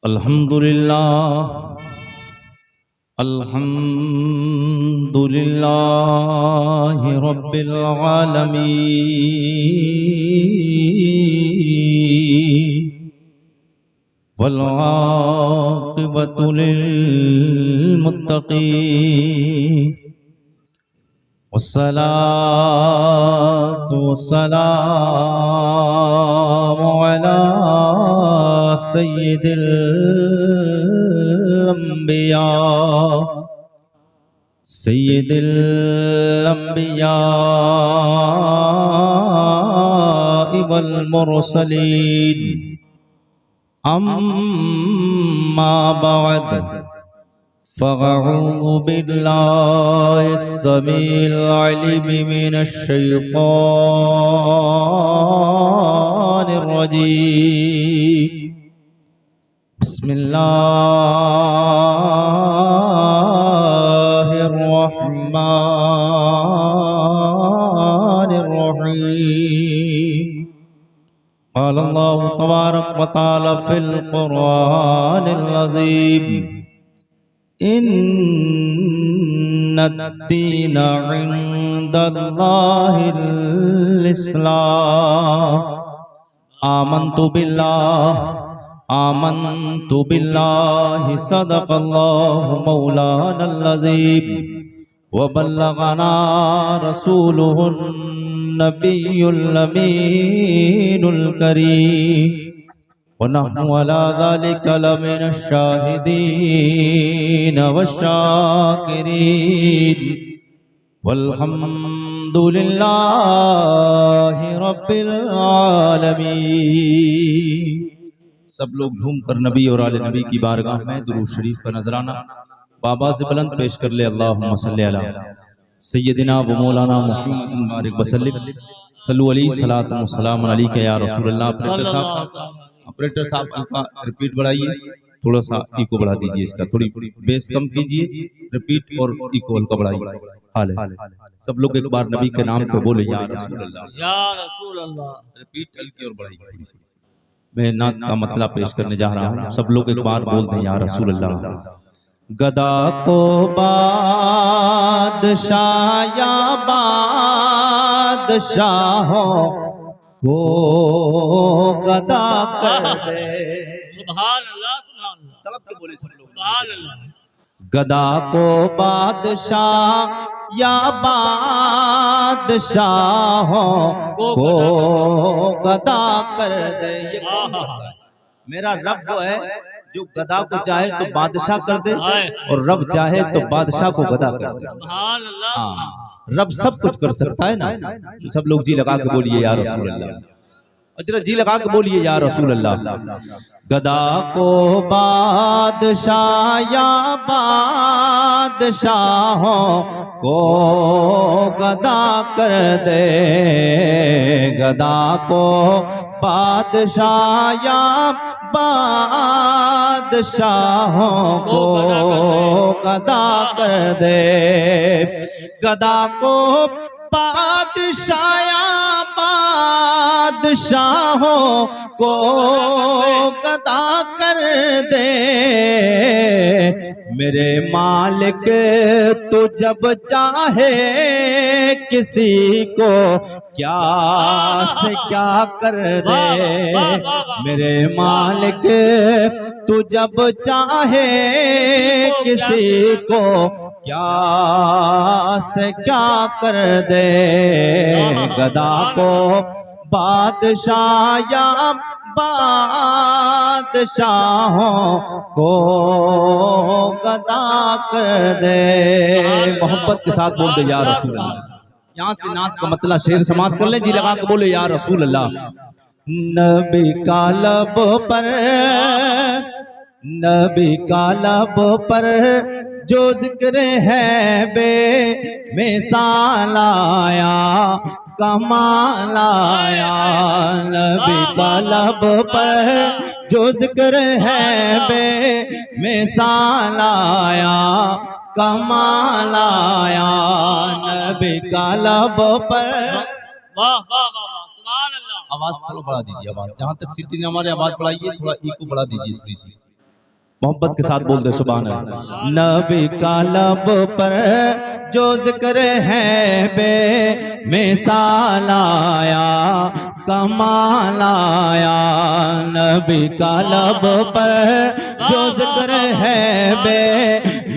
अल्हम्दुलिल्लाह अल्हम्दुलिल्लाहि रब्बिल आलमीन वल आक़िबतु लिल मुत्तक़ीन वस्सलातु वस्सलामु अला सय्यिदिल अंबिया वल मुरसलीन अम्मा बाद फ़अऊज़ु बिल्लाहिस समीइल अलीम मिनश शैतानिर रजीम बिस्मिल्लाहिर रहमानिर रहीम क़ाल अल्लाहु तबारक व तआला फ़िल क़ुरआनिल अज़ीम इन्नद्दीन इंदल्लाहिल इस्लाम आमन्तु बिल्लाहि सदक़ल्लाहु मौलानल अज़ीम व बल्लगना रसूलुहुन नबियुल अमीनुल करीम व नहनु अला ज़ालिका लमिनश शाहिदीन वश्शाकिरीन वल्हम्दुलिल्लाहि रब्बिल आलमीन। सब लोग झूम कर नबी और आले नबी की बारगाह में दुरूद शरीफ का नजराना बाबा से बुलंद पेश कर ले। अल्लाहुम्मा सल्ली अला सय्यदिना व मौलाना मुहम्मदिन बारिक वसल्लिम सल्लु अलैहि सलातु व सलाम अलैका या रसूल अल्लाह। ऑपरेटर साहब का रिपीट बढ़ाइए, थोड़ा सा इको बढ़ा दीजिए, इसका थोड़ी बेस कम कीजिए, रिपीट और इको हल्का बढ़ाइए। हाल है सब लोग एक बार नबी के नाम पे बोले या रसूल अल्लाह, या रसूल अल्लाह। रिपीट हल्की और बढ़ाइए थोड़ी सी। मैं नात का मतलब पेश करने जा रहा हूँ, सब लोग एक बार बोल दें या रसूल अल्लाह। गदा को बादशाह या बादशाहों को गदा कर दे। सुभान अल्लाह, सुभान अल्लाह। तलब के बोले सब लोग सुभान अल्लाह। गदा को बादशाह या बादशाहों को गदा कर दे। ये कौन करता है? मेरा रब वो है जो गदा को चाहे तो बादशाह कर दे और रब चाहे तो बादशाह को गदा कर दे। सुभान अल्लाह। रब सब कुछ कर सकता है ना, तो सब लोग जी लगा के बोलिए या रसूल अल्लाह। जरा जी लगा के बोलिए या रसूल अल्लाह। गदा को बादशाह या बादशाहों को गदा कर दे। गदा को बादशाह या बादशाहों को गदा कर दे। गदा को बादशाह या बादशाहों को गदा कर दे। मेरे मालिक तू जब चाहे किसी को क्या से क्या कर दे। मेरे मालिक तू जब चाहे किसी को क्या से क्या कर दे। गदा को बादशाह या बादशाहों को गदा कर दे। मोहब्बत के साथ बोल दे या रसूल अल्लाह। यहाँ से नात का मतलब शेर समाप्त कर ले, जी लगा के बोले या रसूल अल्लाह। नबी का लब पर, नबी का लब पर जो जिक्र है बे मिसाल आया कमाल आया। नबी का लब पर जो जिक्र है बे मिसाल आया कमाल आया। नबी का लब पर। वाह वाह वाह वाह, सुभान अल्लाह। आवाज थोड़ा बढ़ा दीजिए, आवाज जहां तक सीटी ने हमारे आवाज बढ़ाइए, थोड़ा इको बढ़ा दीजिए थोड़ी सी। मोहब्बत के साथ बोल दे सुभान अल्लाह। नबी का लब पर जो जिक्र है बे मिसाल आया कमाल आया। नबी का लब पर जो जिक्र है बे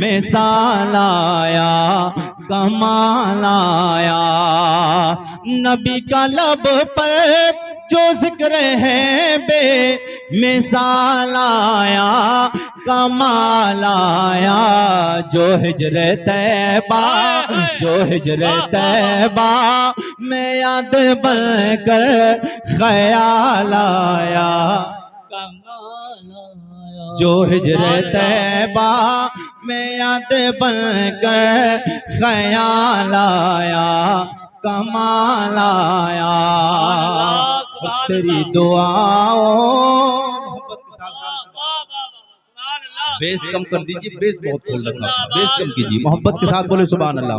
मिसाल आया कमाल आया। नबी का लब पर जो जिक्र है बे मिसाल आया कमाल आया। जो हिजरे तैबा जो हिजरे तैबा में याद बनकर ख्याल आया। जो हिजरे तैबा में याद बनकर ख्याल आया कमाल आया। तेरी दुआओं बेस कम कर दीजिए, बेस बहुत खोल रखा, बेस कम कीजिए, मोहब्बत के साथ बोले सुभान अल्लाह।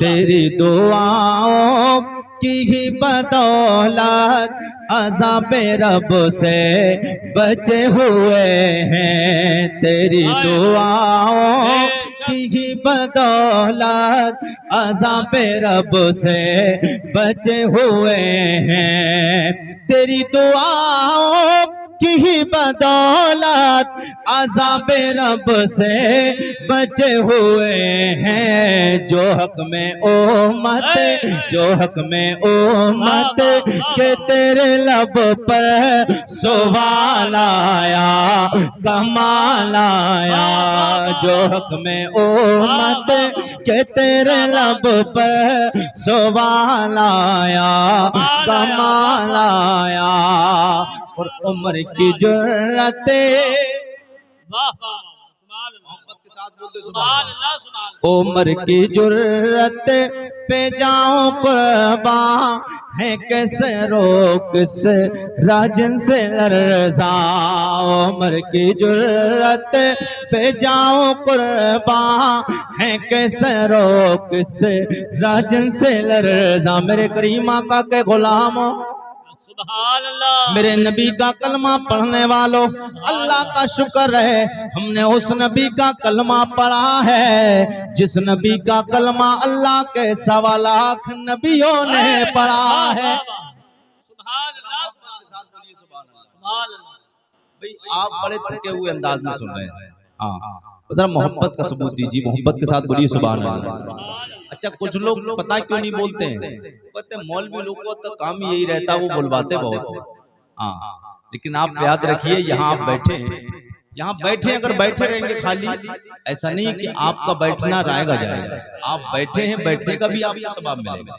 तेरी दुआओं की ही बदौलत अज़ाबे रब से बचे हुए हैं। तेरी दुआओं की ही बदौलत अज़ाबे रब से बचे हुए हैं। तेरी दुआओं की ही बदौलत अज़ाबे रब से बचे हुए हैं। जो हक में उम्मत जो हक में उम्मत के तेरे लब पर सवाल आया कमाल आया। जो हक में उम्मत के तेरे लब पर सवाल आया कमाल आया। और उम्र की जुर्रते मोहब्बत के साथ बोलते सुभान अल्लाह। उम्र की जुर्रत पे जाऊं कुर्बान है कैसे रोक से राजन से लर्जा। उम्र की जुर्रत पे जाऊं कुर्बान है कैसे रोक से राजन से लर्जा। मेरे करीम आका के गुलामों मेरे नबी का कलमा पढ़ने वालों अल्लाह का शुक्र है हमने उस नबी का कलमा पढ़ा है जिस नबी का कलमा अल्लाह के 1.25 लाख नबियों ने पढ़ा है। भाई आप बड़े थके हुए अंदाज में सुन रहे हैं, हाँ जरा मोहब्बत का सबूत दीजिए, मोहब्बत के साथ बोलिए सुभान अल्लाह। अच्छा कुछ लोग पता क्यों नहीं बोलते हैं, कहते हैं मौलवी लोगों का काम यही रहता है वो बुलवाते बहुत है। हाँ लेकिन आप याद रखिए यहाँ आप बैठे हैं, यहाँ बैठे अगर बैठे रहेंगे खाली ऐसा नहीं कि आपका बैठना रायगा जाएगा। आप बैठे हैं बैठने का भी आपको सवाब मिलेगा,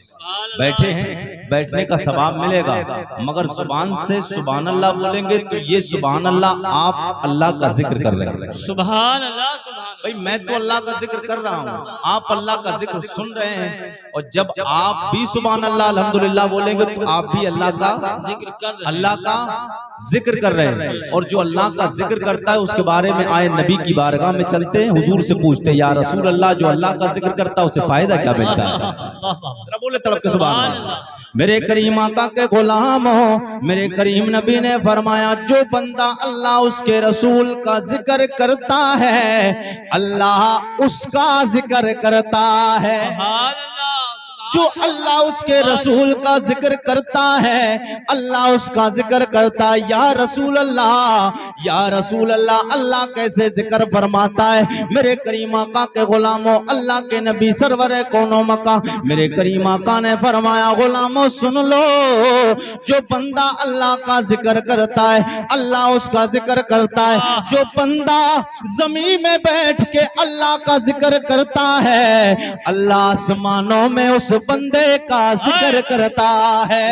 बैठे हैं बैठने का सवाब मिलेगा। मगर जुबान से सुभान अल्लाह बोलेंगे तो ये सुभान अल्लाह आप अल्लाह का जिक्र कर रहे हैं। सुभान अल्लाह भाई मैं तो अल्लाह का जिक्र कर रहा हूँ, आप अल्लाह का जिक्र सुन रहे हैं और जब आप भी सुभान अल्लाह अल्हम्दुलिल्लाह बोलेंगे तो आप भी अल्लाह का जिक्र कर रहे हैं। और जो अल्लाह का जिक्र करता है उसके बारे में आए नबी की बारगाह में चलते हैं, हुजूर से पूछते हैं या रसूल अल्लाह जो अल्लाह का जिक्र करता है उसे फायदा क्या मिलता है। बोले तड़प के सुभान अल्लाह। मेरे करीम आका के गुलाम हो, मेरे करीम नबी ने फरमाया जो बंदा अल्लाह उसके रसूल का जिक्र करता है अल्लाह उसका जिक्र करता है। जो अल्लाह उसके रसूल का जिक्र करता है अल्लाह उसका जिक्र करता है। या रसूल अल्लाह अल्लाह कैसे जिक्र फरमाता है। मेरे करीम आका के गुलामों अल्लाह के नबी सरवर कौनो मका मेरे करीम आका ने फरमाया गुलामों सुन लो, जो बंदा अल्लाह का जिक्र करता है अल्लाह उसका जिक्र करता है। जो बंदा जमीन में बैठ के अल्लाह का जिक्र करता है अल्लाह आसमानों में उस बंदे का जिक्र करता है।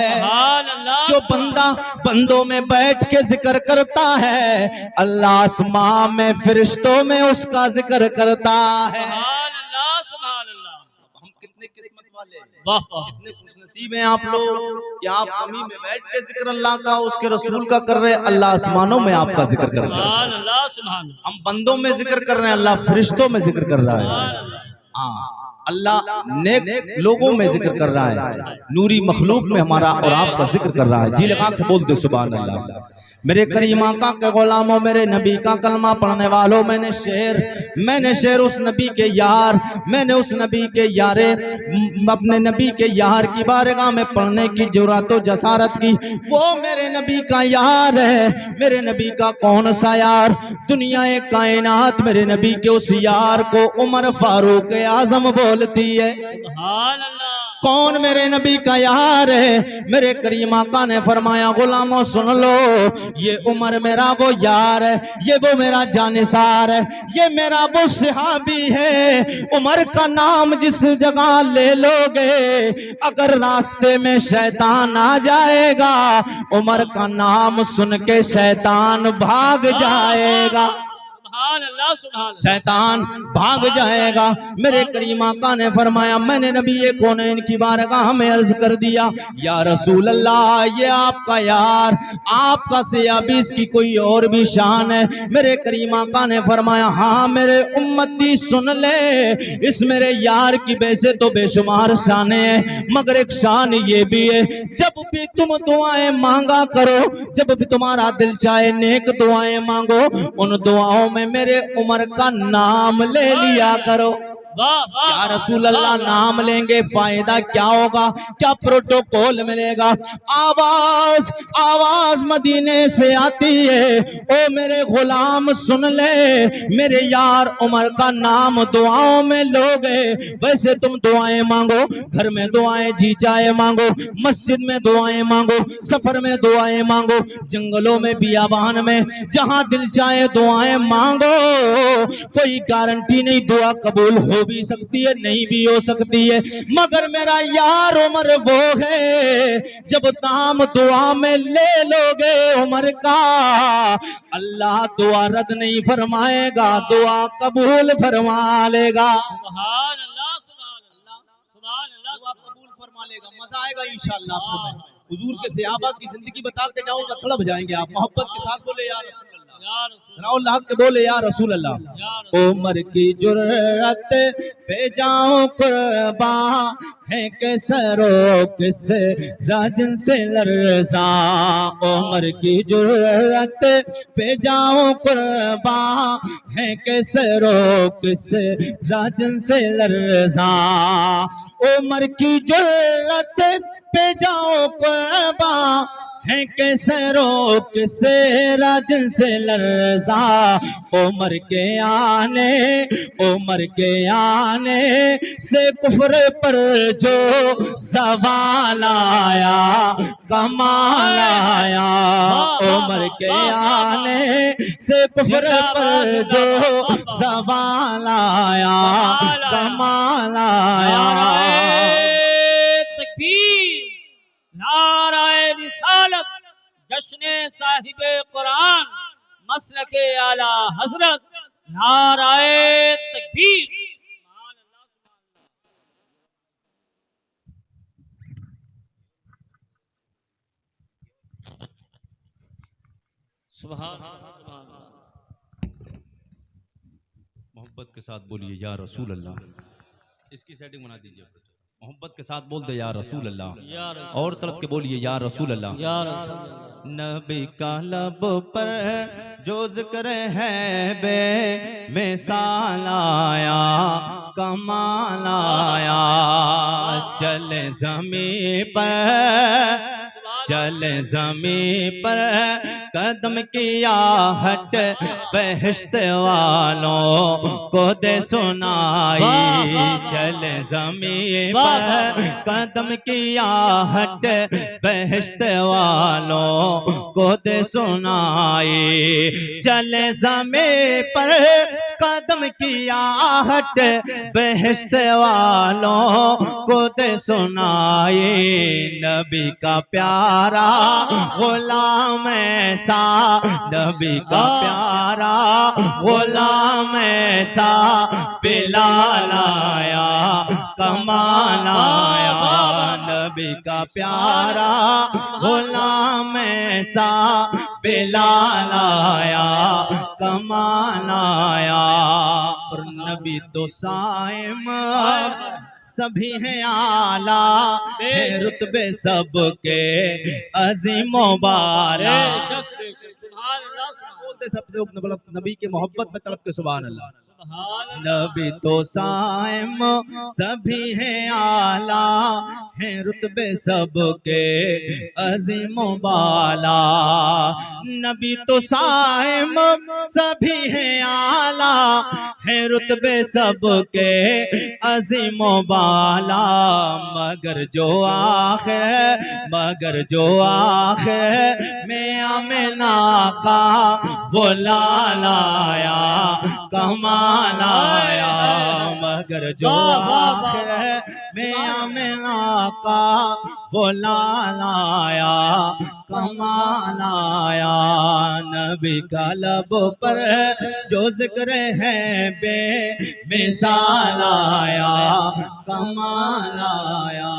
जो बंदा बंदों में बैठ के जिक्र करता है अल्लाह आसमां में फरिश्तों में उसका जिक्र करता है। हम कितने किस्मत वाले कितने खुशनसीब हैं आप लोग कि आप जमीन में बैठ के जिक्र अल्लाह का उसके रसूल का कर रहे हैं, अल्लाह आसमानों में आपका जिक्र कर रहा है। हम बंदों में जिक्र कर रहे हैं अल्लाह फरिश्तों में जिक्र कर रहा है। हाँ अल्लाह नेक लोगों में जिक्र कर रहा है, नूरी मखलूक में हमारा और आपका जिक्र कर रहा है। जी लगा के बोलते सुभान अल्लाह। मेरे करीम आका के गुलामों, मेरे नबी का कलमा पढ़ने वालों, मैंने शेर उस नबी के यार, मैंने उस नबी के यारे अपने नबी के यार की बारगाह में पढ़ने की जुर्रत और जसारत की। वो मेरे नबी का यार है। मेरे नबी का कौन सा यार? दुनिया कायनात मेरे नबी के उस यार को उमर फारूक आजम बोलती है। कौन मेरे नबी का यार है? मेरे करीम आका ने फरमाया, गुलामों सुन लो, ये उमर मेरा वो यार है, ये वो मेरा जानिसार है, ये मेरा वो सहाबी है। उमर का नाम जिस जगह ले लोगे, अगर रास्ते में शैतान आ जाएगा, उमर का नाम सुन के शैतान भाग जाएगा। शैतान भाग जाएगा। मेरे करीम आका ने फरमाया, मैंने नबी कौनैन की बारगाह में अर्ज कर दिया, या रसूल अल्लाह, ये आपका यार, आपका सयाबी, इसकी कोई और भी शान है? मेरे करीम आका ने फरमाया, हाँ मेरे उम्मती सुन ले, इस मेरे यार की वैसे तो बेशुमार शाने हैं, मगर एक शान ये भी है, जब भी तुम दुआएं मांगा करो, जब भी तुम्हारा दिल चाहे नेक दुआएं मांगो, उन दुआओं में मेरे उमर का नाम ले लिया करो। या रसूल अल्लाह, नाम लेंगे फायदा क्या होगा? क्या प्रोटोकॉल मिलेगा? आवाज आवाज मदीने से आती है, ओ मेरे गुलाम सुन ले, मेरे यार उमर का नाम दुआओं में लोगे, वैसे तुम दुआएं मांगो, घर में दुआएं जी चाहे मांगो, मस्जिद में दुआएं मांगो, सफर में दुआएं मांगो, जंगलों में बियाबान में जहां दिल चाहे दुआएं मांगो, कोई गारंटी नहीं, दुआ कबूल हो भी सकती है, नहीं भी हो सकती है, मगर मेरा यार उमर वो है, जब नाम दुआ में ले लोगे उमर का, अल्लाह दुआ रद्द नहीं फरमाएगा, दुआ कबूल फरमा लेगा। सुभान अल्लाह, सुभान अल्लाह, सुभान अल्लाह, दुआ कबूल फरमा लेगा। मजा आएगा इंशाअल्लाह। आपको मैं हुजूर के सहाबा की जिंदगी बता के जाऊंगा, तड़प जाएंगे आप। मोहब्बत के साथ बोले या रसूल अल्लाह, के बोले या रसूल अल्लाह। उमर की जुर्रत पे जाऊं कुर्बान है, कैसरो किस राजन से लरसा, उमर की जुर्रत पे जाऊं कुर्बान है, कैसरो किस राजन से लरसा, उमर की जुर्रत पे जाऊं कुर्बान है, कैसे रोक से राजन से लरजा, उमर के आने से कुफर पर जो सवाल आया, कमाल आया, उमर के आने से कुफर पर जो सवाल आया, कमाल आया। नाराए रिसालत, जश्ने साहिबे कुरान, मसलके आला हजरत, नाराए तकबीर। सुभान अल्लाह। मोहब्बत के साथ बोलिए या रसूल अल्लाह। इसकी सेटिंग बना दीजिए, मोहब्बत के साथ बोल दे या रसूल अल्लाह, और तरफ के बोलिए या रसूल अल्लाह। नबी का लब पर जो जिक्र है बे मिसाल आया, कमाल आया, चले ज़मीं पर, चले ज़मीं पर कदम किया हट, बहिश्त वालों को दे सुनाई, चले ज़मीं पर कदम किया हट, बहिश्त वालों को दे सुनाई, चले ज़मीं पर कदम किया हट, बहिश्त वालों को दे सुनाई, नबी का प्यारा गुलाम ऐसा, नबी का प्यारा गुलाम ऐसा, बिलाल आया, कमाल आया, नबी का प्यारा गुलाम ऐसा, बिलाल आया, कमाल आया। और नबी तो साइम हाय हाय सभी हैं आला है बेशक रुतबे सबके अजीमो बाला। बेशक सुभान अल्लाह सुभान बोलते सब लोग मतलब नबी के मोहब्बत में तड़प के सुभान अल्लाह। सुभान अल्लाह नबी तो साइम सभी हैं आला है रुतबे सबके अजीमो बाला। नबी तो साइम सभी हैं आला है रुतबे सबके अजीमो बाला। मगर जो आखिर में आमिना का वो लालाया कमाल आया। मगर जो आखिर में आमिना का वो लालाया कमाल आया। नबी का लब पर जो जिक्र है बेमिसाल आया कमाल आया।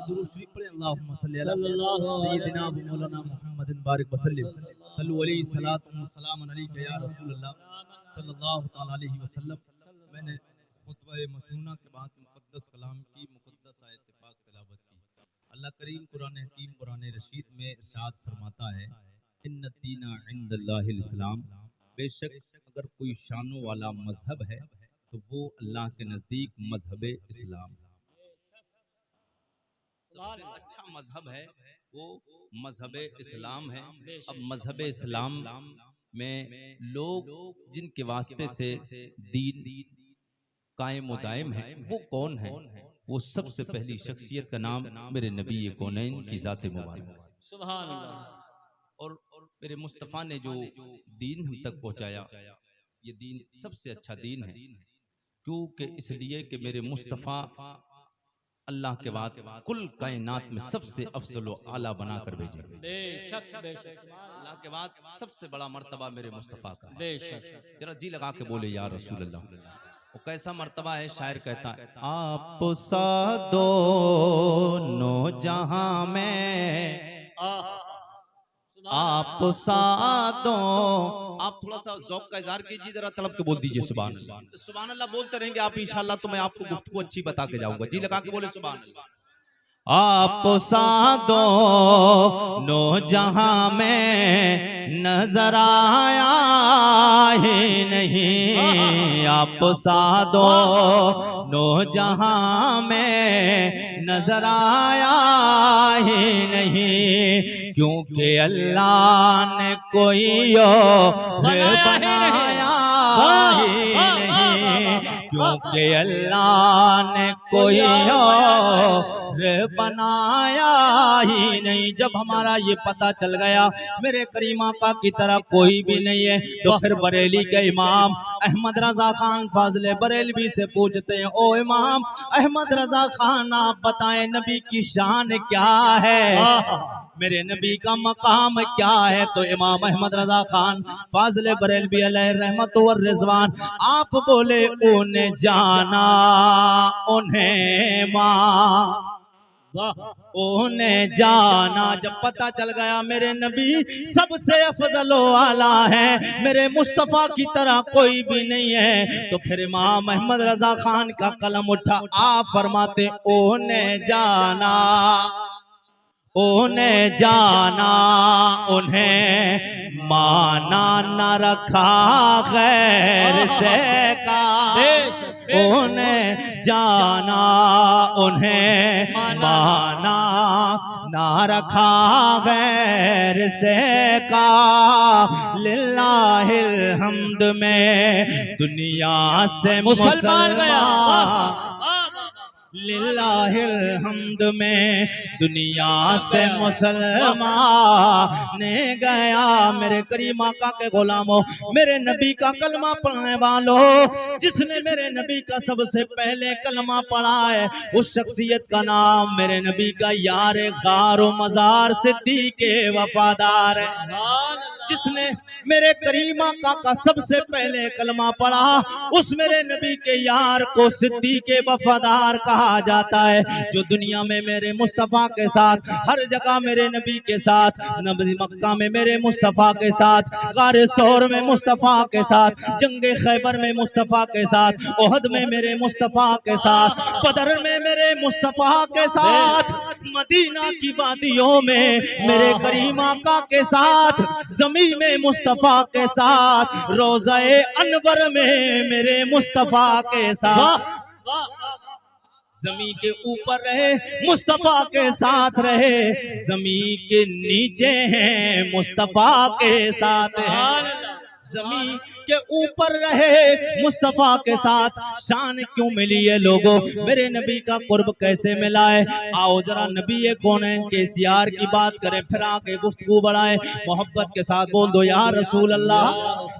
दुरूद शरीफ पढ़े अल्लाहुम्मा सल्ली अला सय्यिदिना व मौलाना मुहम्मदिन बारिक वसल्लम सल्लु अलैहि सलातु व सलाम अलैका या रसूलल्लाह सल्लल्लाहु तआला अलैहि वसल्लम। मैंने खुतबा मसनूना के बाद मुक़द्दस कलाम की मुक़द्दस आयत पाक तिलावत की। अल्लाह करीम कुरान हकीम कुरान रशीद में इरशाद फरमाता है इन्न दीना इंदल्लाहिल इस्लाम, बेशक अगर कोई शानो वाला मजहब है तो वो अल्लाह के नज़दीक मजहब इस्लाम। सबसे अच्छा मजहब है वो मजहब इस्लाम है। अब मजहब इस्लाम में लोग जिनके वास्ते से दीन कायम व दायम है वो कौन है? वो सबसे पहली शख्सियत का नाम मेरे नबी कौनैन की ज़ात मुबारक सुभान अल्लाह। और मेरे मुस्तफ़ा ने जो दीन हम तक पहुंचाया ये दीन सबसे अच्छा दीन है। क्योंकि इसलिए कि मेरे मुस्तफ़ा अल्लाह के बाद कुल कायनात में सबसे अफजल व आला बना कर भेजे। बेशक बेशक अल्लाह के बाद सबसे बड़ा मर्तबा मेरे मुस्तफ़ा का है। बेशक जरा जी लगा के बोले या रसूल अल्लाह। वो कैसा मर्तबा है? शायर कहता है आप सा दोनों जहां में आप सा दो। आप थोड़ा सा ज़ौक़ का इज़हार कीजिए, जरा तलब के बोल दीजिए सुभान अल्लाह। सुभान अल्लाह बोलते रहेंगे आप इंशाअल्लाह, तो मैं आपको गुफ्तगू अच्छी बता के जाऊंगा। जी लगा के बोले सुभान अल्लाह। आप सा दोनों जहां में नजर आया ही नहीं। आप सा दोनों जहां में नजर आया ही नहीं। क्योंकि अल्लाह ने कोई और बनाया ही नहीं। क्योंकि अल्लाह ने कोई और बनाया ही नहीं। जब हमारा ये पता चल गया मेरे करीमा का की तरह कोई भी नहीं है, तो फिर बरेली के इमाम अहमद रजा खान फाजले बरेलवी से पूछते हैं, ओ इमाम अहमद रजा खान आप बताएं नबी की शान क्या है, मेरे नबी का मकाम क्या है? तो इमाम अहमद रजा खान फाजले बरेलवी अलैहि रहमत व रिजवान आप बोले उन्हें जाना उन्हें मां उन्हें जाना। जब पता चल गया मेरे नबी सबसे अफजल वाला है, मेरे मुस्तफ़ा की तरह कोई भी नहीं है, तो फिर इमाम अहमद रजा खान का कलम उठा। आप फरमाते उन्हें जाना उन्हें जाना उन्हें माना न रखा गैर से का। उन्हें जाना उन्हें माना ना रखा गैर से का। लिल्लाहिल हम्द में दुनिया से मुसलमान गया। लिल्लाहिल हम्द में दुनिया से मुसलमान ने गया। मेरे करीम आका के गुलामों, मेरे नबी का कलमा पढ़ने वालों, जिसने मेरे नबी का सबसे पहले कलमा पढ़ा है उस शख्सियत का नाम मेरे नबी का यार गारो मजार सिद्दीक़ वफादार है। जिसने मेरे करीम आका का सबसे पहले कलमा पढ़ा उस मेरे नबी के यार को सिद्दीक़ वफादार कहा कहा जाता है, जो दुनिया में मेरे मुस्तफ़ा के साथ, हर जगह मेरे नबी के साथ, नबी मक्का में मेरे मुस्तफ़ा के साथ, गारे सौर में मुस्तफ़ा के साथ, जंगे खैबर में मुस्तफ़ा के साथ, ओहद में मेरे मुस्तफ़ा के साथ, बदर में मेरे मुस्तफ़ा के साथ, मदीना की वादियों में मेरे करीम आका के साथ, ज़मीन में मुस्तफ़ा के साथ, रोज़े अनवर में मेरे मुस्तफ़ा के साथ, ज़मीन के ऊपर रहे मुस्तफ़ा के साथ रहे, ज़मीन के नीचे हैं मुस्तफ़ा के साथ है, ज़मीन के ऊपर रहे मुस्तफ़ा के साथ। शान क्यों मिली है लोगों, मेरे नबी का कुर्ब कैसे मिला है? आओ जरा नबी कौनैन के सियार की बात करें, फिर आके गुफ्तगू बढ़ाएं। मोहब्बत के साथ बोल दो या रसूल अल्लाह।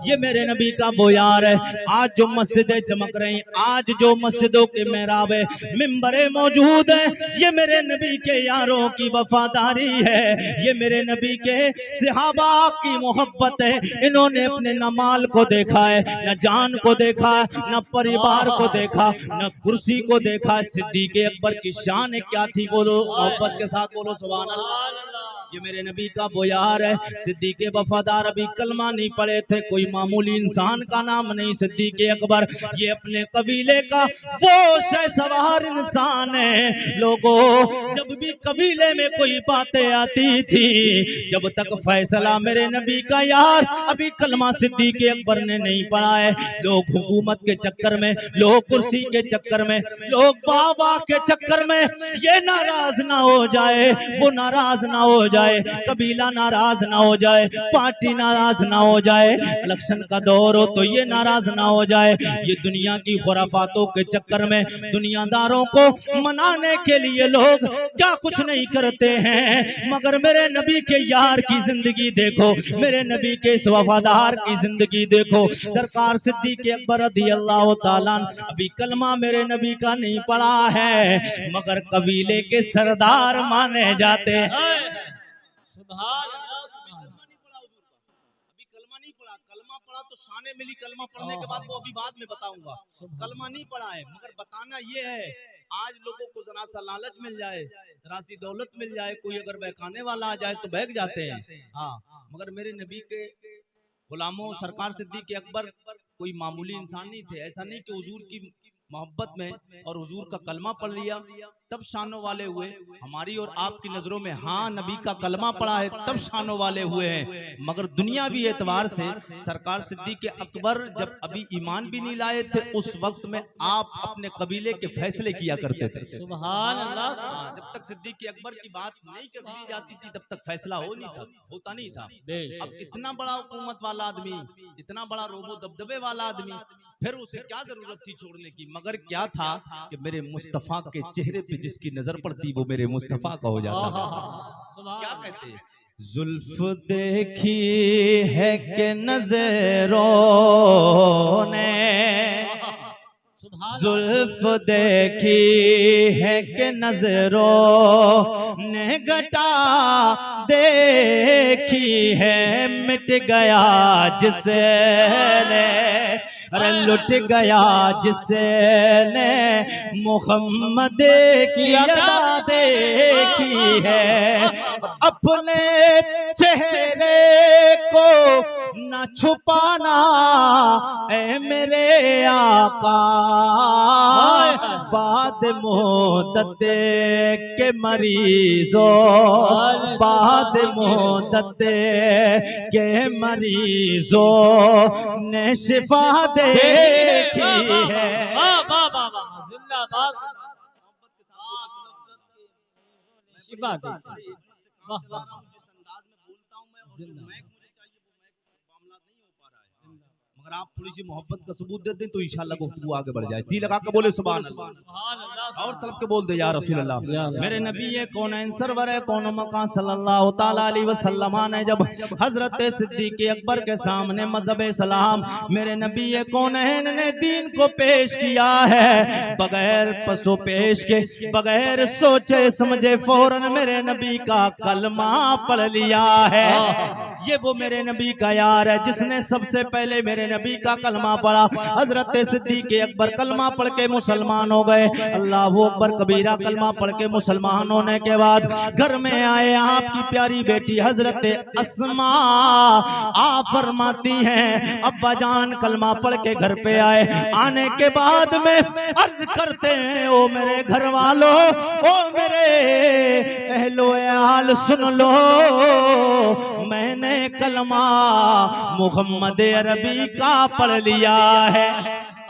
ये मेरे नबी का वो यार है। आज जो मस्जिदें चमक रही, आज जो मस्जिदों के मेहराब है, मिंबरे मौजूद है, ये मेरे नबी के यारों की वफादारी है, ये मेरे नबी के सहाबा की मोहब्बत है। इन्होंने अपने न माल को देखा है, न जान को देखा है, न परिवार को देखा, न कुर्सी को देखा। सिद्दीक़ अकबर की शान क्या थी, बोलो मोहब्बत के साथ बोलो सुभान अल्लाह। ये मेरे नबी का वो यार है। सिद्दीक़ वफादार अभी कलमा नहीं पड़े थे, कोई मामूली इंसान का नाम नहीं सिद्दीक़ अकबर, ये अपने कबीले का वो शहसवार इंसान है। लोगों, जब भी कबीले में कोई बातें आती थी, जब तक फैसला मेरे नबी का यार अभी कलमा सिद्दीक़ अकबर ने नहीं पढ़ा है, लोग हुकूमत के चक्कर में, लोग कुर्सी के चक्कर में, लोग बाबा के चक्कर में ये नाराज ना हो जाए, वो नाराज ना हो जाए, कबीला नाराज ना हो जाए, पार्टी नाराज ना हो जाए, इलेक्शन का दौर हो तो ये नाराज ना हो जाए। ये दुनिया की खुराफातों के चक्कर में दुनियादारों को मनाने के लिए लोग क्या कुछ नहीं करते हैं, मगर मेरे नबी के यार की जिंदगी देखो, मेरे नबी के इस वफादार की जिंदगी देखो। सरकार सिद्दीक़ अकबर रज़ियल्लाहु ताला अभी कलमा मेरे नबी का नहीं पढ़ा है, मगर कबीले के सरदार माने जाते हैं। सुभान अल्लाह, सुभान अभी कलमा नहीं पढ़ा, कलमा पढ़ा तो शाने मिली, कलमा पढ़ने के बाद वो अभी बाद में बताऊंगा। कलमा नहीं पढ़ा है, मगर बताना ये है, आज लोगों को जरा सा लालच मिल जाए, जरा सी दौलत मिल जाए, कोई अगर बहकाने वाला आ जाए तो बहक जाते हैं। हाँ, मगर मेरे नबी के गुलामों सरकार सिद्दीक़ अकबर कोई मामूली इंसान नहीं थे। ऐसा नहीं कि हुजूर की मोहब्बत में और हुजूर का कलमा पढ़ लिया तब शानों वाले हुए। हमारी और आपकी नजरों में हाँ नबी का कलमा पढ़ा है तब शानों वाले हुए हैं, मगर दुनियावी एतबार से सरकार सिद्दीक़ अकबर जब अभी ईमान भी नहीं लाए थे, उस वक्त में आप अपने कबीले के फैसले किया करते थे। सुभान अल्लाह, जब तक सिद्दीक़ अकबर की बात नहीं कर दी जाती थी तब तक फैसला होता नहीं था। अब इतना बड़ा हुकूमत वाला आदमी, इतना बड़ा रोबो दबदबे वाला आदमी, फिर उसे क्या जरूरत थी छोड़ने की, मगर क्या था कि मेरे मुस्तफा के चेहरे पे जिसकी नजर पड़ती वो मेरे मुस्तफा का हो जाता था। क्या कहते हैं, जुल्फ देखी है कि नजरों ने, जुल्फ देखी है कि नजरों ने घटा देखी है, मिट गया जिसने, अरे लुट गया जिसने मोहम्मद की अदा देखी है। अपने चेहरे को न छुपाना ऐ मेरे आका, बाद मुद्दत के मरीजों, बाद मुद्दत के मरीजों ने शिफा देखी है। जिंदाबाद, शिफा देखी। अगर आप थोड़ी सी मोहब्बत का सबूत दे दें तो इंशाल्लाह गुफ्तगू आगे बढ़ जाए। जी लगा के बोले सुभान अल्लाह, और तलब के बोल दे या रसूल अल्लाह। मेरे नबी है कौनैन सरवर है कौन मकान सल्लल्लाहु ताला अलैहि वसल्लम ने जब हजरत सिद्दीक़ अकबर के सामने मजहब सलाम मेरे नबी है कौनैन ने दीन को पेश किया है, बगैर पसो पेश के, बगैर सोचे समझे फौरन मेरे नबी का कलमा पढ़ लिया है। ये वो मेरे नबी का यार है जिसने सबसे पहले मेरे नबी नबी का कलमा पढ़ा। हजरत सिद्दीक अकबर कलमा पढ़ के मुसलमान हो गए। अल्लाह अकबर कबीरा कलमा पढ़ के मुसलमान होने के बाद घर में आए। आपकी प्यारी बेटी हजरत अस्मा आप फरमाती हैं अब्बा जान कलमा पढ़ के घर पे आए। आने के बाद में अर्ज करते हैं ओ मेरे घर वालों, ओ मेरे अहलो हाल सुन लो, मैंने कलमा मोहम्मद अरबी का पढ़ लिया है।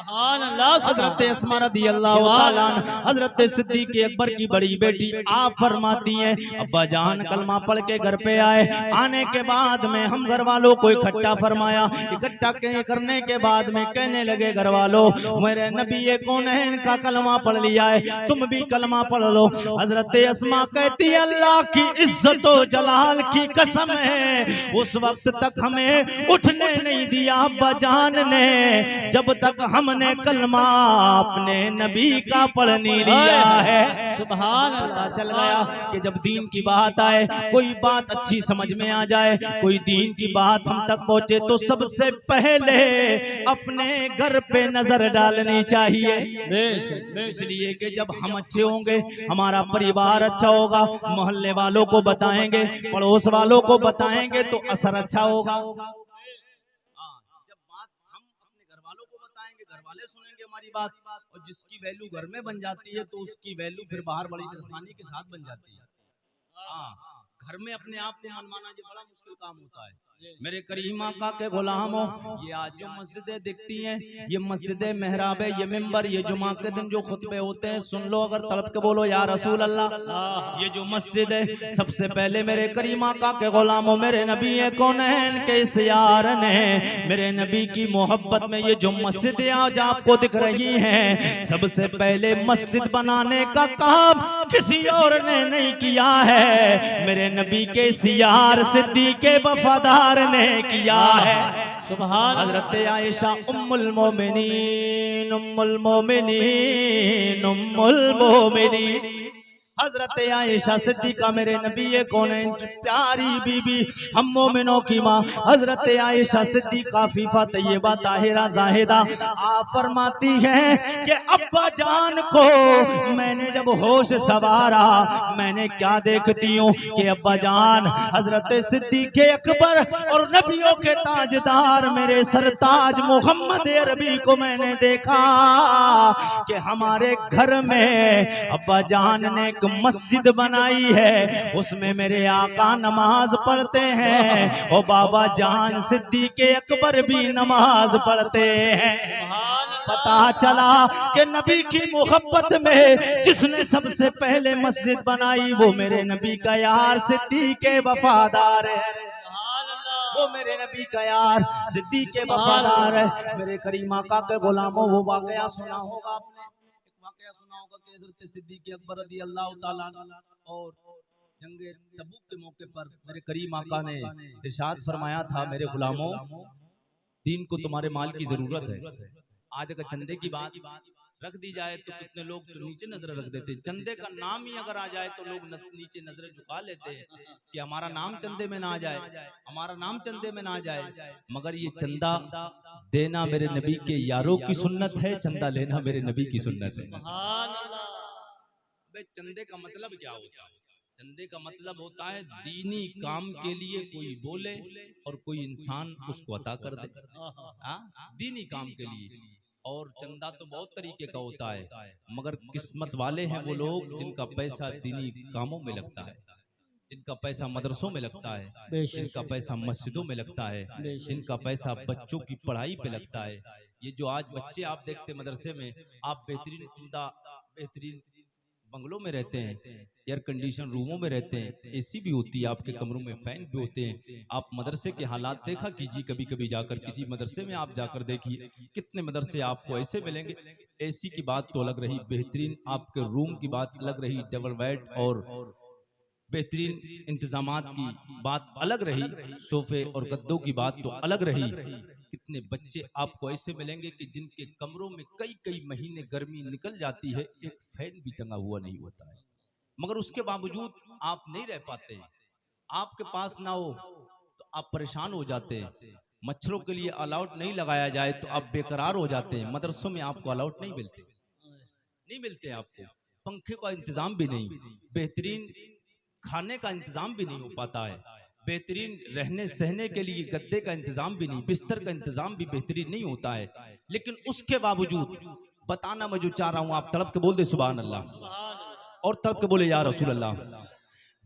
हजरत अस्मा रज़ियल्लाहु ताला अन्हा हजरत सिद्दीक अकबर की बड़ी बेटी आप फरमाती हैं अब्बा जान कलमा पढ़ के घर पे आए। आने के बाद में हम घर वालों को इकट्ठा फरमाया। इकट्ठा करने के बाद में कहने लगे घर वालों मेरे नबी कौन है इनका कलमा पढ़ लिया है, तुम भी कलमा पढ़ लो। हजरत अस्मा कहती अल्लाह की इज्जत व जलाल की कसम है उस वक्त तक हमें उठने नहीं दिया अब्बा जान ने जब तक हमने कलमा अपने नबी का पढ़ नहीं लिया है। सुभान पता चल गया कि जब दीन की बात आए, कोई बात अच्छी समझ में आ जाए, कोई दीन की बात हम तक पहुंचे तो सबसे पहले अपने घर पे नजर डालनी चाहिए। इसलिए कि जब हम अच्छे होंगे हमारा परिवार अच्छा होगा, मोहल्ले वालों को बताएंगे, पड़ोस वालों को बताएंगे तो असर अच्छा होगा। घर वाले सुनेंगे हमारी बात, और जिसकी वैल्यू घर में बन जाती है तो उसकी वैल्यू फिर बाहर बड़ी आसानी के साथ बन जाती है। घर में अपने आप को मनमाना ये बड़ा मुश्किल काम होता है। मेरे करीम आका के गुलामों, ये आज जो मस्जिदें दिखती हैं, ये मस्जिदें मेहराब है, ये मिंबर, ये जुमा के दिन जो खुतबे होते हैं, सुन लो अगर तड़प के बोलो या रसूल अल्लाह। ये जो मस्जिद है सबसे पहले मेरे करीम आका के गुलामों, मेरे नबी कौनैन के इस यार ने मेरे नबी की मोहब्बत में ये जो मस्जिदें आज आपको दिख रही हैं, सबसे पहले मस्जिद बनाने का काम किसी और ने नहीं किया है, मेरे नबी के सियार सिद्दीक के वफादार ने किया है। सुभान हजरत आयशा उम्मुल मोमिनीन उम्मुल मोमिनीन उम्मुल मोमिनीन हजरत आयशा सिद्दीका मेरे नबी कौनैन की प्यारी बीबी, हम मोमिनों की माँ हजरत आयशा सिद्दीका फीफा तैयबा ताहिरा जाहिदा आप फरमाती हैं कि अब्बा जान को मैंने जब होश सवारा मैंने क्या देखती हूँ कि अब्बा जान हजरत सिद्दीक अकबर और नबियों के ताजदार मेरे सरताज मोहम्मद अरबी को मैंने देखा कि हमारे घर में अब्बा जान ने मस्जिद बनाई है, उसमें मेरे आका नमाज पढ़ते हैं और बाबा जान सिद्दीक अकबर भी नमाज पढ़ते हैं। पता चला कि नबी की मोहब्बत में जिसने सबसे पहले मस्जिद बनाई वो मेरे नबी का यार सिद्दीक वफादार है, वो मेरे नबी का यार सिद्दीक वफादार है। मेरे करीम आका के गुलामों, वो वाकया सुना होगा आपने, वाकया सुना होगा कि हज़रत सिद्दीक अकबर रज़ियल्लाहु ताला और जंगे तबूक के मौके पर मेरे करीम आका ने इरशाद फरमाया था, मेरे गुलामों दीन को तुम्हारे माल की जरूरत है। आज अगर चंदे की बात रख दी जाए तो कितने लोग तो नीचे नजर रख देते हैं, चंदे का नाम ही अगर आ जाए तो लोग नीचे नजर झुका लेते हैं कि हमारा नाम चंदे में ना आ जाए, हमारा नाम चंदे में ना आ जाए। मगर ये चंदा देना मेरे नबी के यारों की सुन्नत है, चंदा लेना मेरे नबी की सुन्नत है। चंदे का मतलब क्या होता है? चंदे का मतलब होता है दीनी काम के लिए कोई बोले और कोई इंसान उसको अता कर दे, दीनी काम के लिए। और चंदा तो बहुत तरीके का होता है, मगर किस्मत वाले हैं वो लोग जिनका पैसा दीनी कामों में लगता है, जिनका पैसा मदरसों में लगता है, जिनका पैसा मस्जिदों में लगता है, जिनका पैसा बच्चों की पढ़ाई पे लगता है। ये जो आज बच्चे आप देखते मदरसे में, आप बेहतरीन उम्दा बेहतरीन बंगलों में रहते हैं, एयर कंडीशन रूमों में रहते हैं, एसी भी होती है आपके कमरों में, फैन भी होते हैं। आप मदरसे के हालात देखा कीजिए, कभी कभी जाकर किसी मदरसे में आप जाकर देखिए, कितने मदरसे आपको ऐसे मिलेंगे। एसी की बात तो अलग रही, बेहतरीन आपके रूम की बात अलग रही, डबल बेड और बेहतरीन इंतजामात की बात अलग रही, सोफे और गद्दों की बात तो अलग रही। कितने बच्चे आपको ऐसे मिलेंगे कि जिनके कमरों में कई कई महीने गर्मी निकल जाती है, एक फैन भी टंगा हुआ नहीं होता है, मगर उसके बावजूद आप नहीं रह पाते हैं। आपके पास ना हो तो आप परेशान हो जाते हैं, मच्छरों के लिए अलाउट नहीं लगाया जाए तो आप बेकरार हो जाते हैं। मदरसों में आपको अलाउट नहीं मिलते, नहीं मिलते आपको। पंखे का इंतजाम भी नहीं, बेहतरीन खाने का इंतजाम भी नहीं हो पाता है, बेहतरीन रहने सहने के लिए गद्दे का इंतजाम भी नहीं, बिस्तर का इंतजाम भी बेहतरीन नहीं होता है। लेकिन उसके बावजूद बताना मैं जो चाह रहा हूं, आप तड़प के बोल दे सुभान अल्लाह, सुभान अल्लाह। और तड़प के बोले या रसूल अल्लाह।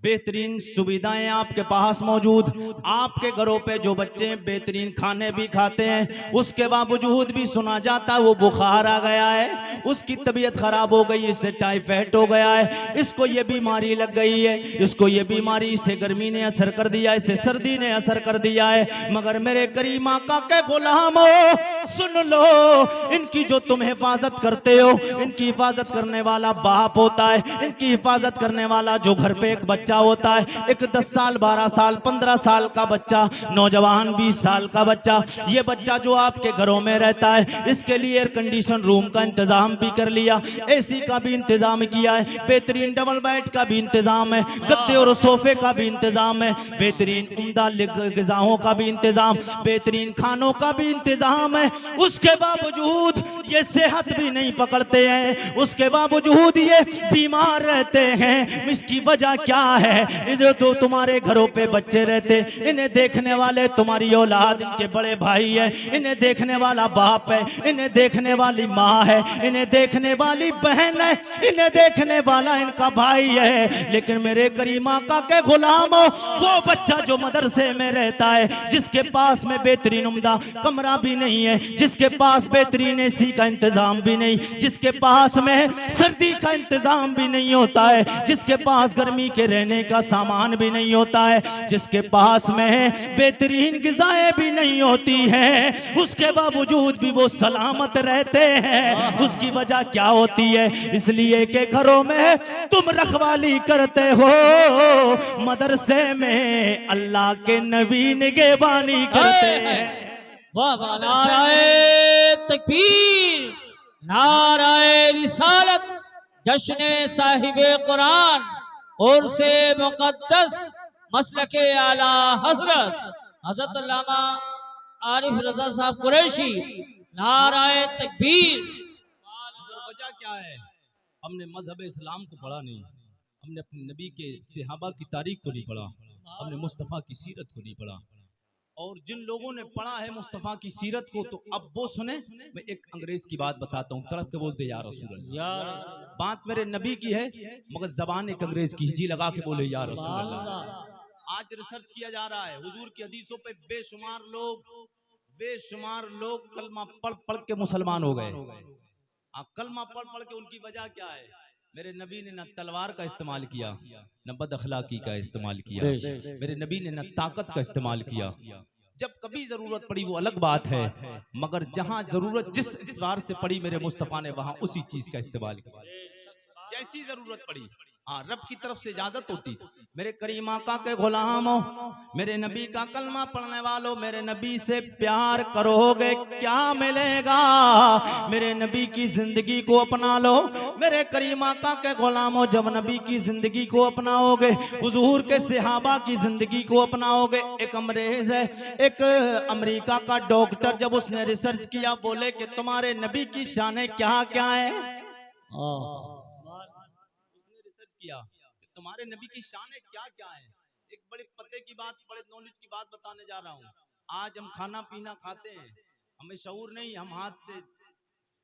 बेहतरीन सुविधाएं आपके पास मौजूद, आपके घरों पे जो बच्चे बेहतरीन खाने भी खाते हैं, उसके बावजूद भी सुना जाता है वो बुखार आ गया है, उसकी तबीयत खराब हो गई, इससे टाइफाइड हो गया है, इसको ये बीमारी लग गई है, इसको ये बीमारी, इसे गर्मी ने असर कर दिया, इसे सर्दी ने असर कर दिया है। मगर मेरे करीम आका के गुलामो सुन लो, इनकी जो तुम हिफाजत करते हो, इनकी हिफाजत करने वाला बाप होता है, इनकी हिफाजत करने वाला जो घर पे एक बच्चा होता है, एक 10 साल 12 साल 15 साल का बच्चा, नौजवान 20 साल का बच्चा, ये बच्चा जो आपके घरों में रहता है, इसके लिए एयर कंडीशन रूम का इंतजाम भी कर लिया, एसी का भी इंतजाम किया है, बेहतरीन डबल बेड का भी इंतजाम है, गद्दे और सोफे का भी इंतजाम है, बेहतरीन उम्दा ग़िज़ाओं का भी इंतजाम, बेहतरीन खानों का भी इंतजाम है। उसके बावजूद ये सेहत भी नहीं पकड़ते हैं, उसके बावजूद ये बीमार रहते हैं। इसकी वजह क्या है? जो तो तुम्हारे घरों पे बच्चे रहते, इन्हें देखने वाले तुम्हारी औलाद, इनके बड़े भाई है, इन्हें देखने वाला बाप है, इन्हें देखने वाली माँ है, इन्हें देखने वाली बहन है, इन्हें देखने वाला इनका भाई है। लेकिन मेरे करीम आका के गुलामों, वो बच्चा जो मदरसे में रहता है, जिसके पास में बेहतरीन उम्दा कमरा भी नहीं है, जिसके पास बेहतरीन एसी का इंतजाम भी नहीं, जिसके पास में सर्दी का इंतजाम भी नहीं होता है, जिसके पास गर्मी के रहने का सामान भी नहीं होता है, जिसके पास में बेहतरीन ग़िज़ाएं भी नहीं होती हैं, उसके बावजूद भी वो सलामत रहते हैं। उसकी वजह क्या होती है? इसलिए कि घरों में तुम रखवाली करते हो, मदरसे में अल्लाह के नबी निगहबानी करते हैं। वाह वाह, नाराए तकबीर, नाराए रिसालत, जश्न साहिबे कुरान और से मुकद्दस मसलके आला हजरत हजरत अल्लामा आरिफ रजा साहब कुरैशी, नाराए तकबीर। वजह क्या है? हमने मजहब इस्लाम को पढ़ा नहीं, हमने अपने नबी के सहाबा की तारीख को नहीं पढ़ा, हमने मुस्तफ़ा की सीरत को नहीं पढ़ा। और जिन लोगों ने पढ़ा है मुस्तफ़ा की सीरत को, तो अब वो सुने। मैं एक अंग्रेज की बात बताता हूँ, तड़प के बोलते या रसूल अल्लाह। बात मेरे नबी की है, मगर जबान एक अंग्रेज की, हिजी लगा के बोले या रसूल अल्लाह। आज रिसर्च किया जा रहा है, हुजूर की हदीसों पे बेशुमार लोग कलमा पढ़ पढ़ के मुसलमान हो गए। कलमा पढ़ पढ़ के, उनकी वजह क्या है? मेरे नबी ने न तलवार का इस्तेमाल किया, न बद अखलाकी का इस्तेमाल किया, मेरे नबी ने न ताकत का इस्तेमाल किया। जब कभी जरूरत पड़ी वो अलग बात है, मगर जहां जरूरत जिस इतबार से पड़ी मेरे मुस्तफा ने वहां उसी चीज का इस्तेमाल किया, जैसी जरूरत पड़ी। हाँ, रब की तरफ से इजाजत होती। मेरे करीम आका के गुलामों, मेरे नबी का कलमा पढ़ने वालों, मेरे नबी से प्यार करोगे क्या मिलेगा? मेरे नबी की जिंदगी को अपना लो। मेरे करीम आका के गुलामों, जब नबी की जिंदगी को अपनाओगे, हुजूर के सहाबा की जिंदगी को अपनाओगे। एक अंग्रेज है, एक अमेरिका का डॉक्टर, जब उसने रिसर्च किया, बोले कि तुम्हारे नबी की शान क्या क्या है। किया कि तुम्हारे नबी की शान क्या क्या है। एक बड़े पते की बात, बड़े नॉलेज की बात बताने जा रहा हूँ। आज हम खाना पीना खाते हैं, हमें शऊर नहीं, हम हाथ से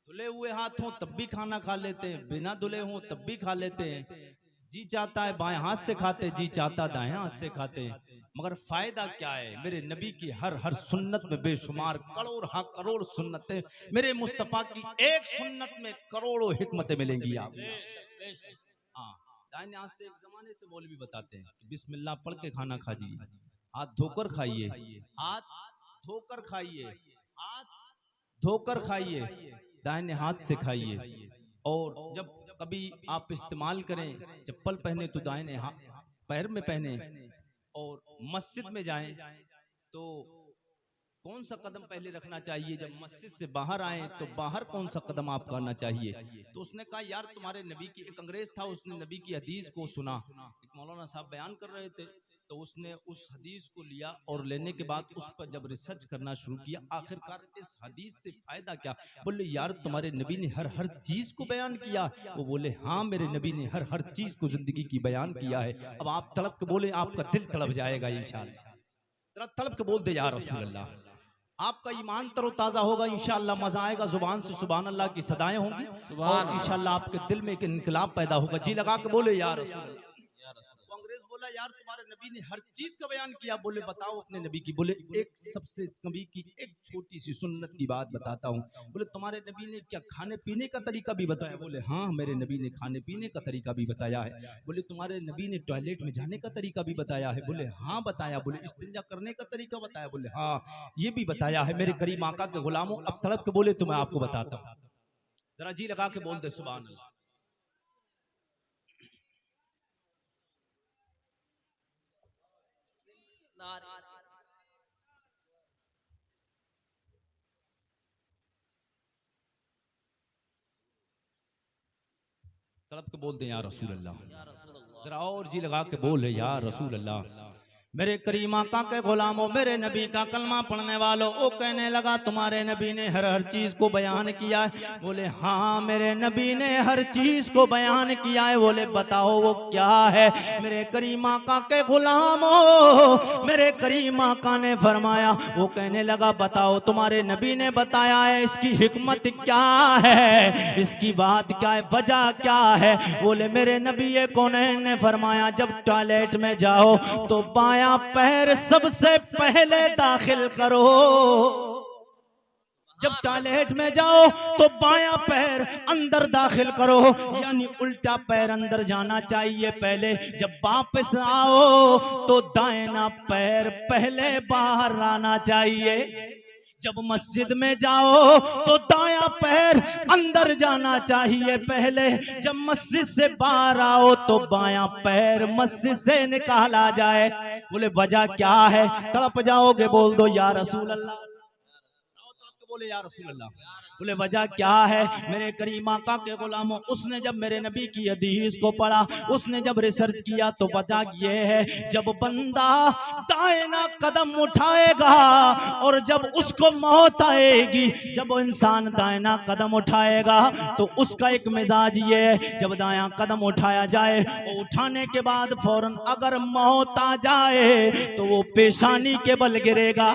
धुले हुए हाथ हों तब भी खाना खा लेते हैं, बिना धुले हों तब भी खा लेते हैं। जी चाहता है बाएं हाथ से खाते, जी चाहता दाएं हाथ से खाते हैं। मगर फायदा क्या है? मेरे नबी की हर सुन्नत में बेशुमार करोड़ सुन्नतें, मेरे मुस्तफा की एक सुन्नत में करोड़ों हिकमतें मिलेंगी आपको। हाँ, दाहिने हाथ से एक जमाने से मौलवी बताते हैं कि बिस्मिल्लाह पढ़ के खाना खाइए, हाथ धोकर खाइए, हाथ धोकर खाइए, हाथ धोकर खाइए, दाहिने हाथ से खाइए। और जब कभी आप इस्तेमाल करें, चप्पल पहने तो दाहिने पैर में पहने, और मस्जिद में जाएं तो कौन सा कदम पहले रखना चाहिए? जब मस्जिद से बाहर आए तो बाहर कौन सा कदम आप करना चाहिए? तो उसने कहा यार तुम्हारे नबी की, एक अंग्रेज था, उसने नबी की हदीस को सुना, एक मौलाना साहब बयान कर रहे थे, तो तो उसने उस हदीस को लिया और लेने के बाद उस पर जब रिसर्च करना शुरू किया, आखिरकार इस हदीस से फायदा क्या। बोले यार तुम्हारे नबी ने हर हर चीज को बयान किया। वो बोले हाँ मेरे नबी ने हर हर चीज को जिंदगी की बयान किया है। अब आप तड़प के बोले, आपका दिल तड़प जाएगा इंशाअल्लाह। जरा तड़प के बोल दे या रसूल अल्लाह, आपका ईमान तरोताजा होगा इंशाअल्लाह, मजा आएगा, जुबान से सुभान अल्लाह की सदाएं होंगी और इंशाअल्लाह आपके दिल में एक इनकलाब पैदा होगा। जी लगा के बोले या रसूल अल्लाह। वो अंग्रेज बोला यार तुम्हारे नबी ने हर चीज का बयान किया। बोले बताओ अपने नबी की। बोले एक सबसे नबी की एक छोटी सी सुन्नत की बात बताता हूँ। बोले तुम्हारे नबी ने क्या खाने पीने का तरीका भी बताया। बोले हाँ मेरे नबी ने खाने पीने का तरीका भी बताया है। बोले तुम्हारे नबी ने टॉयलेट में जाने का तरीका भी बताया है। बोले हाँ बताया। बोले इस्तिंजा करने का तरीका बताया। बोले हाँ ये भी बताया है। मेरे करीम आका के गुलामों अब तड़प के बोले तो मैं आपको बताता हूँ। जरा जी लगा के बोल दे सुभान अल्लाह। तड़प के बोल दे या रसूल अल्लाह। जरा और जी लगा के बोल या रसूल अल्लाह। मेरे करीम आका के गुलामों, मेरे नबी का कलमा पढ़ने वालों, वो कहने लगा तुम्हारे नबी ने हर हर चीज को बयान किया है। बोले हाँ मेरे नबी ने हर चीज को बयान किया है। बोले बताओ वो क्या है। मेरे करीम आका के गुलामों, मेरे करीम आका ने फरमाया, वो कहने लगा बताओ तुम्हारे नबी ने बताया है, इसकी हिकमत क्या है, इसकी बात क्या है, वजह क्या है। बोले मेरे नबी कौनैन ने फरमाया जब टॉयलेट में जाओ तो बाया पैर सबसे पहले दाखिल करो। जब टॉयलेट में जाओ तो बाया पैर अंदर दाखिल करो, यानी उल्टा पैर अंदर जाना चाहिए पहले। जब वापस आओ तो दाहिना पैर पहले बाहर आना चाहिए। जब मस्जिद में जाओ तो दाया पैर अंदर जाना चाहिए पहले। जब मस्जिद से बाहर आओ तो बाया पैर मस्जिद से निकाला जाए। बोले वजह क्या है। तड़प जाओगे बोल दो या रसूल अल्लाह। बोले या रसूल अल्लाह। बोले वजह क्या है। मेरे करीम आका के गुलामों, उसने जब मेरे नबी की हदीस को पढ़ा, उसने जब रिसर्च किया तो वजह ये है, जब बंदा दाहिना कदम उठाएगा और जब उसको मौत आएगी, जब इंसान दाहिना कदम उठाएगा तो उसका एक मिजाज ये है, जब दायां कदम उठाया जाए और उठाने के बाद फौरन अगर मौत आ जाए तो वो पेशानी के बल गिरेगा,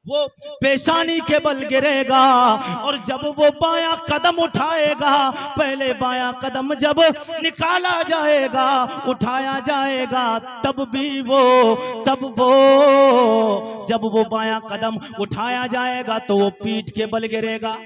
वो पेशानी के बल गिरेगा। और जब वो बायां कदम उठाएगा, पहले बायां कदम जब निकाला जाएगा, उठाया जाएगा, तब जब वो बायां कदम उठाया जाएगा तो वो पीठ के बल गिरेगा।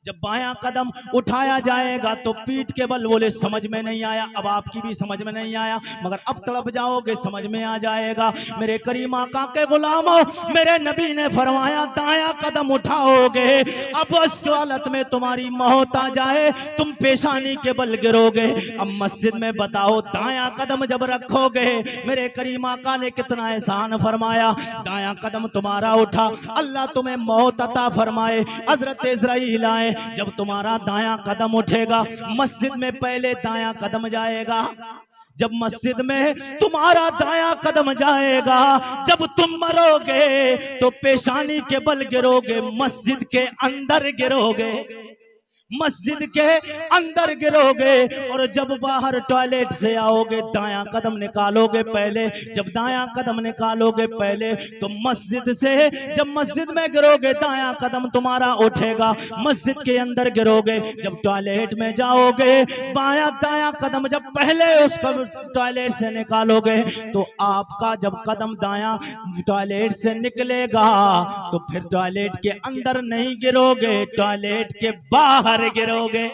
जब बायां कदम उठाया जाएगा तो पीठ के बल। बोले समझ में नहीं आया। अब आपकी भी समझ में नहीं आया, मगर अब तड़प जाओगे समझ में आ जाएगा। मेरे करीम आका के गुलामों, मेरे नबी ने फरमाया दायां कदम उठाओगे, अब उस हालत में तुम्हारी मौत आ जाए तुम पेशानी के बल गिरोगे। अब मस्जिद में बताओ दायां कदम जब रखोगे, मेरे करीम आका ने कितना एहसान फरमाया। दायां कदम तुम्हारा उठा, अल्लाह तुम्हें मौत अता फरमाए। हजरत इज़राइल आए, जब तुम्हारा दायां कदम उठेगा, मस्जिद में पहले दायां कदम जाएगा। जब मस्जिद में तुम्हारा दायां कदम जाएगा, जब तुम मरोगे तो पेशानी के बल गिरोगे, मस्जिद के अंदर गिरोगे, मस्जिद के अंदर गिरोगे। और जब बाहर टॉयलेट से आओगे दायां कदम निकालोगे पहले। जब दायां कदम निकालोगे पहले तो मस्जिद से, जब मस्जिद में गिरोगे दायां कदम तुम्हारा उठेगा, मस्जिद के अंदर गिरोगे। जब टॉयलेट में जाओगे बायां दायां कदम जब पहले उस टॉयलेट से निकालोगे तो आपका जब कदम दायां टॉयलेट से निकलेगा तो फिर टॉयलेट के अंदर नहीं गिरोगे, टॉयलेट के बाहर गिरोगे।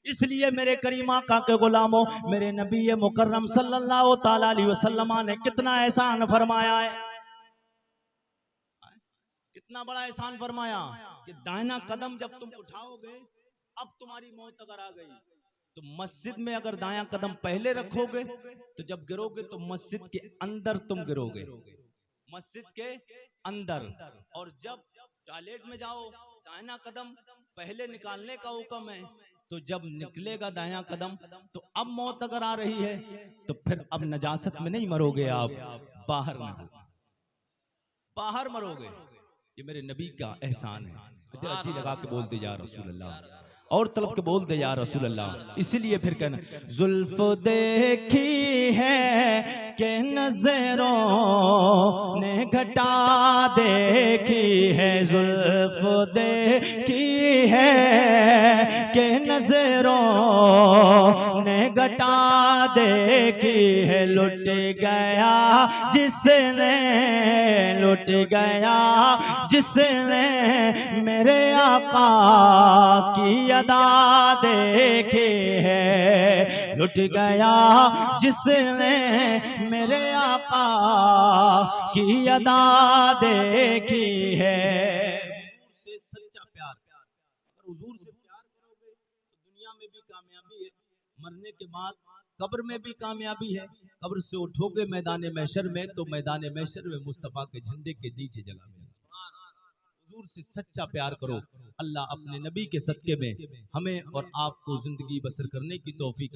इसलिए मेरे करीम आका के गुलामों, मेरे नबी मुकर्रम सल्लल्लाहु ताला अलैहि वसल्लम ने कितना एहसान फरमाया है, कितना बड़ा एहसान फरमाया कि दाहिना कदम जब तुम उठाओगे, अब तुम्हारी मौत अगर आ गई तो मस्जिद में अगर दायां कदम पहले रखोगे तो जब गिरोगे तो मस्जिद के अंदर तुम गिरोगे, मस्जिद के अंदर। और जब टॉयलेट में जाओ दाहिना कदम पहले निकालने का हुक्म है तो जब निकलेगा दायां कदम तो अब मौत अगर आ रही है तो फिर अब नजासत में नहीं मरोगे आप, बाहर में बाहर मरोगे। ये मेरे नबी का एहसान है। जरा जी लगा के बोलते जा रसूल अल्लाह, और तलब के बोलते जा रसूल अल्लाह। इसीलिए फिर कहना जुल्फ देखी है कि नजरों ने घटा देखी है, जुल्फ देखी है कि नजरों ने घटा देखी है। लुट गया जिसने, लुट गया जिसने मेरे आका की अदा देखी है, लुट गया जिसने मेरे आका की अदा देखी है। हुजूर से सच्चा प्यार, अगर हुजूर से प्यार करोगे तो दुनिया में भी कामयाबी है, मरने के बाद कब्र में भी कामयाबी है। कब्र से उठोगे मैदान महशर में तो मैदान महशर में मुस्तफा के झंडे के नीचे जगह मिलेगी। हुजूर से सच्चा प्यार करो। अल्लाह अपने नबी के सदके में हमें और आपको जिंदगी बसर करने की तौफीक